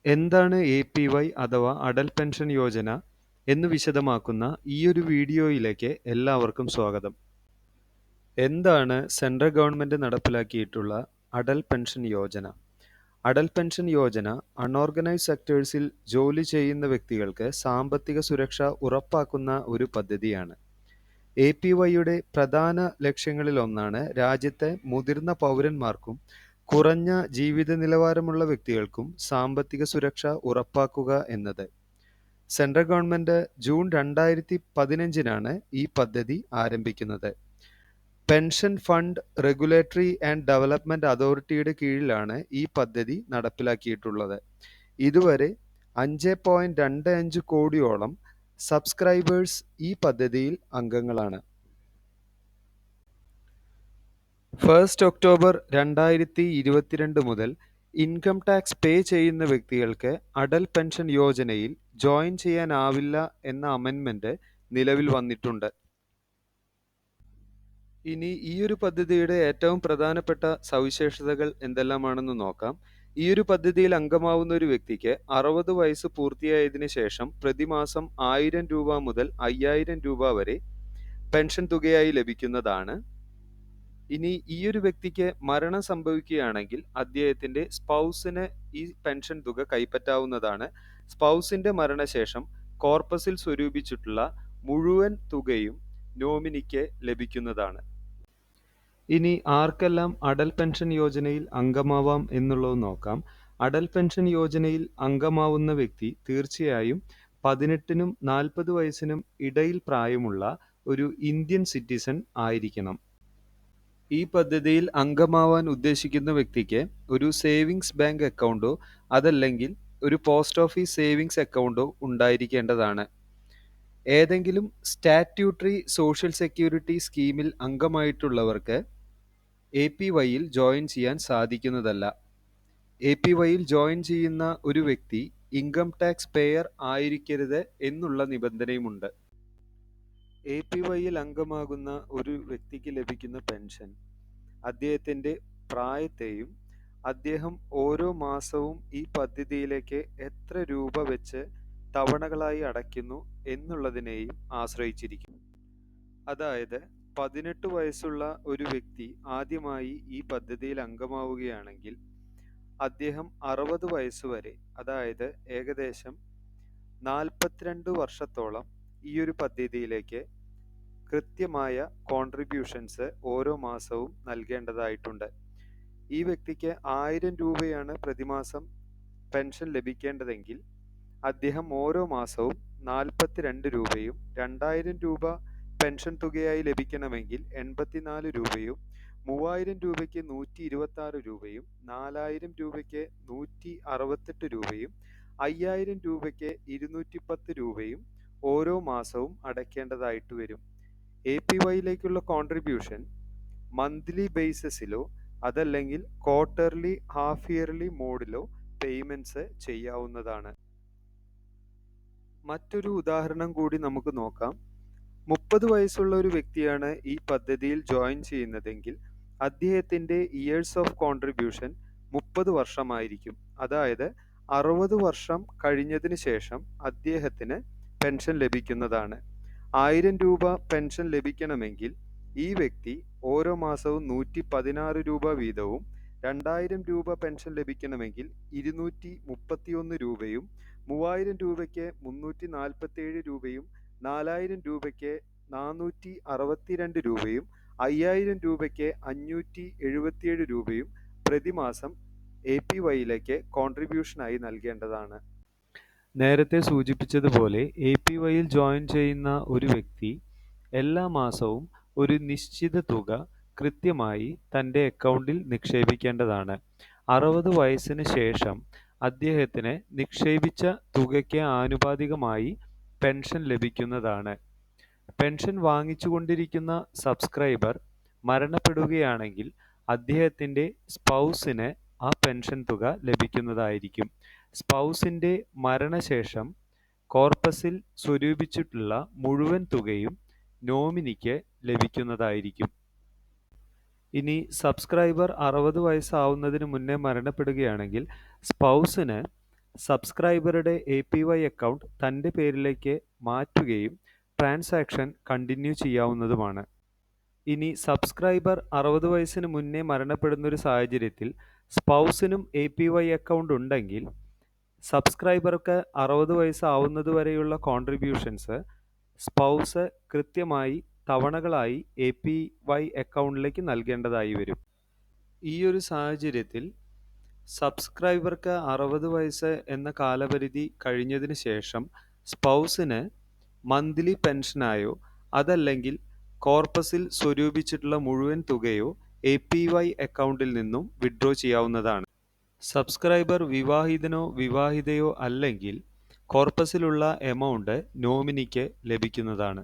എന്താണ് എ.പി.വൈ അഥവാ അടൽ പെൻഷൻ യോജന എന്ന് വിശദമാക്കുന്ന ഈയൊരു വീഡിയോയിലേക്ക് എല്ലാവർക്കും സ്വാഗതം. എന്താണ് സെൻട്രൽ ഗവൺമെന്റ് നടപ്പിലാക്കിയിട്ടുള്ള Atal pension Yojana? Atal pension Yojana unorganised സെക്ടേഴ്സിൽ ജോലി ചെയ്യുന്ന വ്യക്തികൾക്ക് സാമ്പത്തിക സുരക്ഷ ഉറപ്പാക്കുന്ന ഒരു പദ്ധതിയാണ്. എ.പി.വൈയുടെ പ്രധാന ലക്ഷ്യങ്ങളിലൊന്നാണ് രാജ്യത്തെ മുതിർന്ന പൗരന്മാർക്കും കുറഞ്ഞ ജീവിത നിലവാരമുള്ള വ്യക്തികൾക്കും സാമ്പത്തിക സുരക്ഷ ഉറപ്പാക്കുക എന്നത്. സെൻട്രൽ ഗവൺമെന്റ് ജൂൺ 2015 ഈ പദ്ധതി ആരംഭിക്കുന്നത്. Pension fund regulatory and development അതോറിറ്റിയുടെ കീഴിലാണ് ഈ പദ്ധതി നടപ്പിലാക്കിയിട്ടുള്ളത്. ഇതുവരെ 5.25 കോടിയോളം സബ്സ്ക്രൈബേഴ്സ് ഈ പദ്ധതിയിൽ അംഗങ്ങളാണ്. 1 ഒക്ടോബർ 2022 മുതൽ ഇൻകം ടാക്സ് പേ ചെയ്യുന്ന വ്യക്തികൾക്ക് അടൽ പെൻഷൻ യോജനയിൽ ജോയിൻ ചെയ്യാനാവില്ല എന്ന അമെൻമെന്റ് നിലവിൽ വന്നിട്ടുണ്ട്. ഇനി ഈയൊരു പദ്ധതിയുടെ ഏറ്റവും പ്രധാനപ്പെട്ട സവിശേഷതകൾ എന്തെല്ലാമാണെന്ന് നോക്കാം. ഈയൊരു പദ്ധതിയിൽ അംഗമാവുന്ന ഒരു വ്യക്തിക്ക് 60 വയസ്സ് പൂർത്തിയായതിനു ശേഷം പ്രതിമാസം 1000 രൂപ മുതൽ 5000 രൂപ വരെ പെൻഷൻ തുകയായി ലഭിക്കുന്നതാണ്. ഇനി ഈയൊരു വ്യക്തിക്ക് മരണം സംഭവിക്കുകയാണെങ്കിൽ അദ്ദേഹത്തിന്റെ സ്പൗസിന് ഈ പെൻഷൻ തുക കൈപ്പറ്റാവുന്നതാണ്. സ്പൗസിന്റെ മരണശേഷം കോർപ്പസിൽ സ്വരൂപിച്ചിട്ടുള്ള മുഴുവൻ തുകയും നോമിനിക്ക് ലഭിക്കുന്നതാണ്. ഇനി ആർക്കെല്ലാം അടൽ പെൻഷൻ യോജനയിൽ അംഗമാവാം എന്നുള്ളത് നോക്കാം. അടൽ പെൻഷൻ യോജനയിൽ അംഗമാവുന്ന വ്യക്തി തീർച്ചയായും 18നും 40 വയസ്സിനും ഇടയിൽ പ്രായമുള്ള ഒരു ഇന്ത്യൻ സിറ്റിസൺ ആയിരിക്കണം. ഈ പദ്ധതിയിൽ അംഗമാവാൻ ഉദ്ദേശിക്കുന്ന വ്യക്തിക്ക് ഒരു സേവിങ്സ് ബാങ്ക് അക്കൗണ്ടോ അതല്ലെങ്കിൽ ഒരു പോസ്റ്റ് ഓഫീസ് സേവിങ്സ് അക്കൗണ്ടോ ഉണ്ടായിരിക്കേണ്ടതാണ്. ഏതെങ്കിലും സ്റ്റാറ്റ്യൂട്ടറി സോഷ്യൽ സെക്യൂരിറ്റി സ്കീമിൽ അംഗമായിട്ടുള്ളവർക്ക് എ.പി.വൈയിൽ ജോയിൻ ചെയ്യാൻ സാധിക്കുന്നതല്ല. എ.പി.വൈയിൽ ജോയിൻ ചെയ്യുന്ന ഒരു വ്യക്തി ഇൻകം ടാക്സ് പേയർ ആയിരിക്കരുത് എന്നുള്ള നിബന്ധനയുമുണ്ട്. എ.പി.വൈയിൽ അംഗമാകുന്ന ഒരു വ്യക്തിക്ക് ലഭിക്കുന്ന പെൻഷൻ അദ്ദേഹത്തിന്റെ പ്രായത്തെയും അദ്ദേഹം ഓരോ മാസവും ഈ പദ്ധതിയിലേക്ക് എത്ര രൂപ വെച്ച് തവണകളായി അടയ്ക്കുന്നു എന്നുള്ളതിനെയും ആശ്രയിച്ചിരിക്കും. അതായത് 18 വയസ്സുള്ള ഒരു വ്യക്തി ആദ്യമായി ഈ പദ്ധതിയിൽ അംഗമാവുകയാണെങ്കിൽ അദ്ദേഹം 60 വയസ്സുവരെ, അതായത് ഏകദേശം 42 വർഷത്തോളം ഈ ഒരു പദ്ധതിയിലേക്ക് കൃത്യമായ കോൺട്രിബ്യൂഷൻസ് ഓരോ മാസവും നൽകേണ്ടതായിട്ടുണ്ട്. ഈ വ്യക്തിക്ക് 1000 രൂപയാണ് പ്രതിമാസം പെൻഷൻ ലഭിക്കേണ്ടതെങ്കിൽ അദ്ദേഹം ഓരോ മാസവും 42 രൂപയും, 2000 രൂപ പെൻഷൻ തുകയായി ലഭിക്കണമെങ്കിൽ 84 രൂപയും, 3000 രൂപയ്ക്ക് 126 രൂപയും, 4000 രൂപയ്ക്ക് 168 രൂപയും, 5000 രൂപയ്ക്ക് 210 രൂപയും ഓരോ മാസവും അടയ്ക്കേണ്ടതായിട്ട് വരും. എ.പി.വൈയിലേക്കുള്ള കോൺട്രിബ്യൂഷൻ മന്ത്ലി ബേസിസിലോ അതല്ലെങ്കിൽ ക്വാർട്ടർലി, ഹാഫ് ഇയർലി മോഡിലോ പേയ്മെന്റ്സ് ചെയ്യാവുന്നതാണ്. മറ്റൊരു ഉദാഹരണം കൂടി നമുക്ക് നോക്കാം. 30 വയസ്സുള്ള ഒരു വ്യക്തിയാണ് ഈ പദ്ധതിയിൽ ജോയിൻ ചെയ്യുന്നതെങ്കിൽ അദ്ദേഹത്തിന്റെ ഇയേഴ്സ് ഓഫ് കോൺട്രിബ്യൂഷൻ 30 വർഷമായിരിക്കും. അതായത് 60 വർഷം കഴിഞ്ഞതിന് ശേഷം അദ്ദേഹത്തിന് പെൻഷൻ ലഭിക്കുന്നതാണ്. 1000 രൂപ പെൻഷൻ ലഭിക്കണമെങ്കിൽ ഈ വ്യക്തി ഓരോ മാസവും 116 രൂപ വീതവും, 2000 രൂപ പെൻഷൻ ലഭിക്കണമെങ്കിൽ 231 രൂപയും, 3000 രൂപയ്ക്ക് 347 രൂപയും, 4000 രൂപയ്ക്ക് 462 രൂപയും, 5000 രൂപയ്ക്ക് 577 രൂപയും പ്രതിമാസം എ.പി.വൈയിലേക്ക് കോൺട്രിബ്യൂഷനായി നൽകേണ്ടതാണ്. നേരത്തെ സൂചിപ്പിച്ചതുപോലെ എ.പി.വൈയിൽ ജോയിൻ ചെയ്യുന്ന ഒരു വ്യക്തി എല്ലാ മാസവും ഒരു നിശ്ചിത തുക കൃത്യമായി തൻ്റെ അക്കൗണ്ടിൽ നിക്ഷേപിക്കേണ്ടതാണ്. 60 വയസ്സിന് ശേഷം അദ്ദേഹത്തിന് നിക്ഷേപിച്ച തുകയ്ക്ക് ആനുപാതികമായി പെൻഷൻ ലഭിക്കുന്നതാണ്. പെൻഷൻ വാങ്ങിച്ചുകൊണ്ടിരിക്കുന്ന സബ്സ്ക്രൈബർ മരണപ്പെടുകയാണെങ്കിൽ അദ്ദേഹത്തിന്റെ സ്പൗസിന് ആ പെൻഷൻ തുക ലഭിക്കുന്നതായിരിക്കും. സ്പൗസിന്റെ മരണശേഷം കോർപ്പസിൽ സ്വരൂപിച്ചിട്ടുള്ള മുഴുവൻ തുകയും നോമിനിക്ക് ലഭിക്കുന്നതായിരിക്കും. ഇനി സബ്സ്ക്രൈബർ 60 വയസ്സാവുന്നതിന് മുന്നേ മരണപ്പെടുകയാണെങ്കിൽ സ്പൗസിന് സബ്സ്ക്രൈബറുടെ APY അക്കൗണ്ട് തൻ്റെ പേരിലേക്ക് മാറ്റുകയും ട്രാൻസാക്ഷൻ കണ്ടിന്യൂ ചെയ്യാവുന്നതുമാണ്. ഇനി സബ്സ്ക്രൈബർ 60 വയസ്സിന് മുന്നേ മരണപ്പെടുന്നൊരു സാഹചര്യത്തിൽ സ്പൗസിനും APY അക്കൗണ്ട് ഉണ്ടെങ്കിൽ സബ്സ്ക്രൈബർക്ക് 60 വയസ്സാവുന്നതുവരെയുള്ള കോൺട്രിബ്യൂഷൻസ് സ്പൗസ് കൃത്യമായി തവണകളായി APY അക്കൗണ്ടിലേക്ക് നൽകേണ്ടതായി വരും. ഈയൊരു സാഹചര്യത്തിൽ സബ്സ്ക്രൈബർക്ക് 60 വയസ്സ് എന്ന കാലപരിധി കഴിഞ്ഞതിന് ശേഷം സ്പൗസിന് മന്ത്ലി പെൻഷനായോ അതല്ലെങ്കിൽ കോർപ്പസിൽ സ്വരൂപിച്ചിട്ടുള്ള മുഴുവൻ തുകയോ APY അക്കൗണ്ടിൽ നിന്നും വിഡ്രോ ചെയ്യാവുന്നതാണ്. സബ്സ്ക്രൈബർ വിവാഹിതനോ വിവാഹിതയോ അല്ലെങ്കിൽ കോർപ്പസിലുള്ള എമൗണ്ട് നോമിനിക്ക് ലഭിക്കുന്നതാണ്.